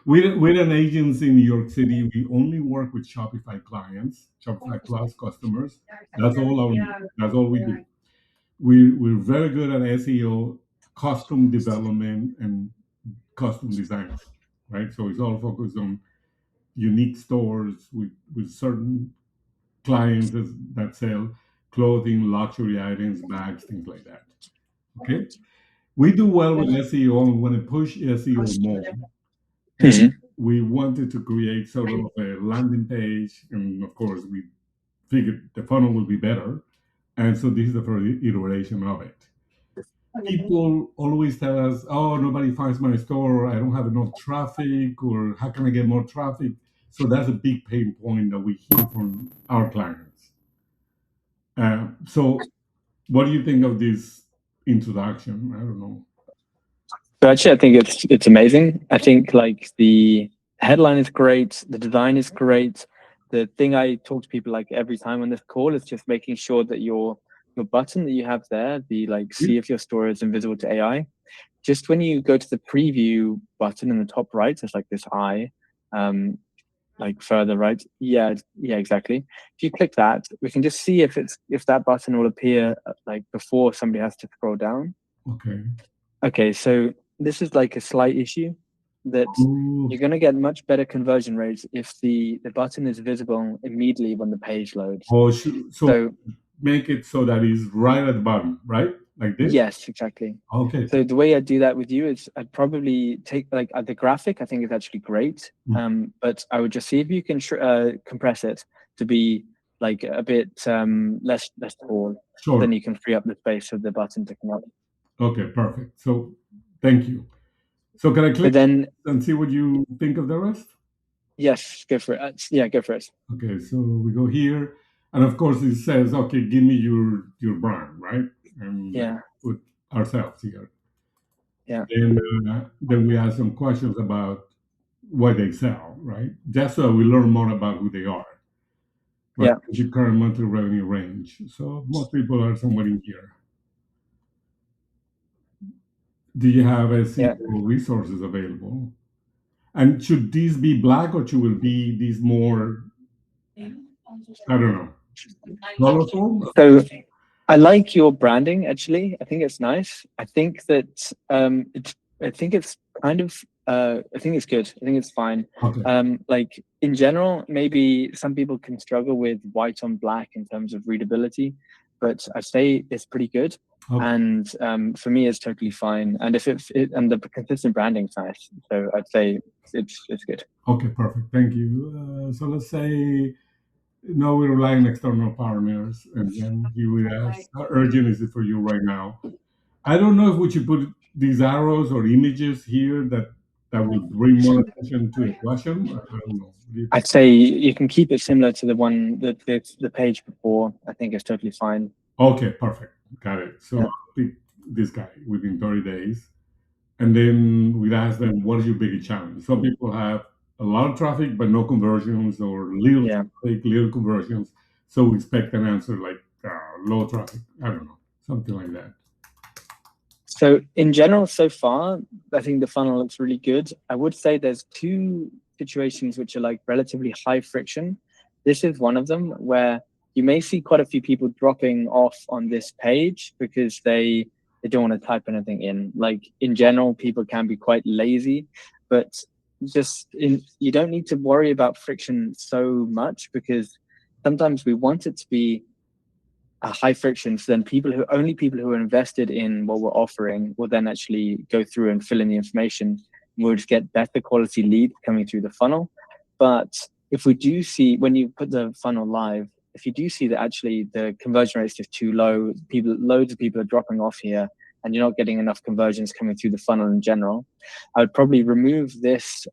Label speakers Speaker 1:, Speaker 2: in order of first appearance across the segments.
Speaker 1: We're an agency in New York City. We only work with Shopify clients, Shopify Plus customers. That's all our that's all we do. We're very good at SEO, custom development, and custom designs, right? So it's all focused on unique stores with certain clients that sell clothing, luxury items, bags, things like that. Okay, we do well with SEO and want to push SEO more. And
Speaker 2: Mhm.
Speaker 1: we wanted to create sort of a landing page, and of course, we figured the funnel will be better. And so this is the first iteration of it. People always tell us, "Oh, nobody finds my store. I don't have enough traffic, or how can I get more traffic?" So that's a big pain point that we hear from our clients. So, what do you think of this introduction? I don't know.
Speaker 2: So actually, I think it's amazing. I think like the headline is great, the design is great. The thing I talk to people like every time on this call is just making sure that your button that you have there, the like see if your store is invisible to AI. Just when you go to the preview button in the top right, there's like this eye, like further right. Yeah, yeah, exactly. If you click that, we can just see if that button will appear like before somebody has to scroll down.
Speaker 1: Okay.
Speaker 2: Okay, so this is like a slight issue that
Speaker 1: Ooh.
Speaker 2: you're going to get much better conversion rates if the button is visible immediately when the page loads.
Speaker 1: Oh, so
Speaker 2: So
Speaker 1: make it so that it's right at the bottom, right? Like this?
Speaker 2: yes, exactly.
Speaker 1: Okay.
Speaker 2: So the way I do that with you is I'd probably take like the graphic. I think is actually great, but I would just see if you can compress it to be like a bit less tall.
Speaker 1: Sure.
Speaker 2: Then you can free up the space of the button to come up.
Speaker 1: Okay, perfect. So thank you. So can I click
Speaker 2: But then
Speaker 1: and see what you think of the rest?
Speaker 2: yes, go for it. Yeah, go for it.
Speaker 1: Okay, so we go here, and of course it says, "Okay, give me your brand," right? And
Speaker 2: Yeah,
Speaker 1: put ourselves here.
Speaker 2: yeah.
Speaker 1: Then we ask some questions about what they sell, right? Just so we learn more about who they are. What
Speaker 2: Yeah.
Speaker 1: is your current monthly revenue range? So most people are somewhere in here. Do you have
Speaker 2: Yeah.
Speaker 1: SEO resources available? And should these be black or should it be these more, I don't know, colorful?
Speaker 2: So I like your branding actually. I think it's nice. I think that I think it's kind of I think it's good. I think it's fine.
Speaker 1: Okay.
Speaker 2: Like in general, maybe some people can struggle with white on black in terms of readability, but I say it's pretty good.
Speaker 1: Okay.
Speaker 2: And for me, it's totally fine. And if and the consistent branding's nice, so I'd say it's good.
Speaker 1: Okay, perfect. Thank you. So let's say no, we rely on external partners, and then he would ask, how urgent is it for you right now? I don't know if we should put these arrows or images here that will bring more attention to the question. I don't know. What do you think?
Speaker 2: I'd say you can keep it similar to the one that the page before. I think it's totally fine.
Speaker 1: Okay, perfect. Got it. So
Speaker 2: Yeah.
Speaker 1: I'll pick this guy within 30 days. And then we'd ask them, what is your biggest challenge? Some people have a lot of traffic, but no conversions, or little
Speaker 2: Yeah.
Speaker 1: traffic, little conversions. So we expect an answer like low traffic. I don't know, something like that.
Speaker 2: So in general, so far, I think the funnel looks really good. I would say there's two situations which are like relatively high friction. This is one of them where you may see quite a few people dropping off on this page because they don't want to type anything in. Like in general, people can be quite lazy, but you don't need to worry about friction so much because sometimes we want it to be a high friction. So then only people who are invested in what we're offering will then actually go through and fill in the information. We'll just get better quality leads coming through the funnel. But if we do see, when you put the funnel live, if you do see that actually the conversion rate is just too low, loads of people are dropping off here, and you're not getting enough conversions coming through the funnel in general, I would probably remove this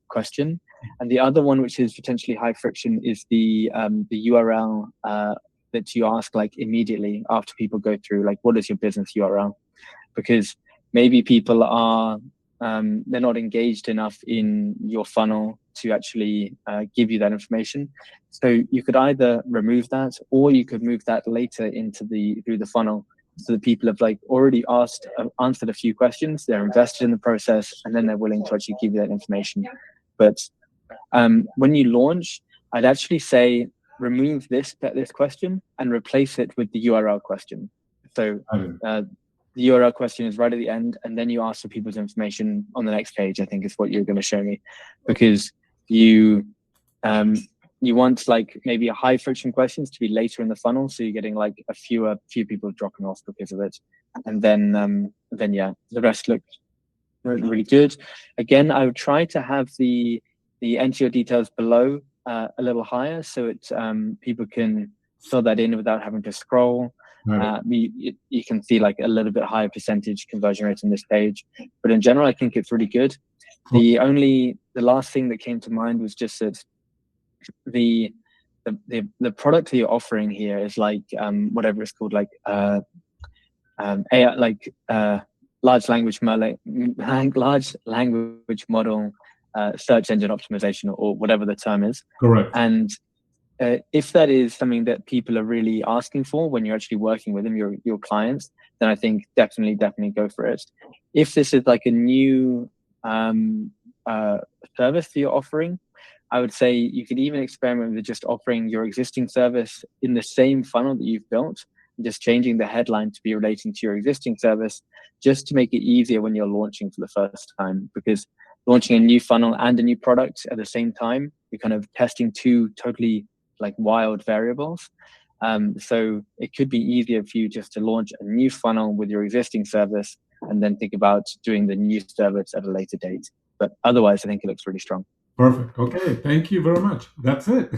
Speaker 2: question. And the other one, which is potentially high friction, is the URL that you ask like immediately after people go through, like, what is your business URL? Because maybe people are they're not engaged enough in your funnel to actually give you that information. So you could either remove that, or you could move that later through the funnel so that people have like already answered a few questions, they're invested in the process, and then they're willing to actually give you that information. But when you launch, I'd actually say remove this question and replace it with the URL question. So the URL question is right at the end, and then you ask for people's information on the next page, I think is what you're going to show me, because you want like maybe a high friction questions to be later in the funnel, so you're getting like a few people dropping off because of it, and then yeah, the rest look really good. Again, I would try to have the enter your details below a little higher, so it people can fill that in without having to scroll. You can see like a little bit higher percentage conversion rate on this page, but in general, I think it's really good. The last thing that came to mind was just that the product that you're offering here is like whatever it's called, like AI, like large language model search engine optimization, or whatever the term is.
Speaker 1: Correct.
Speaker 2: And if that is something that people are really asking for when you're actually working with them, your clients, then I think definitely go for it. If this is like a new service that you're offering, I would say you could even experiment with just offering your existing service in the same funnel that you've built, and just changing the headline to be relating to your existing service, just to make it easier when you're launching for the first time. Because launching a new funnel and a new product at the same time, you're kind of testing two totally like wild variables. So it could be easier for you just to launch a new funnel with your existing service and then think about doing the new service at a later date. But otherwise, I think it looks really strong.
Speaker 1: Perfect. Okay. Thank you very much. That's it.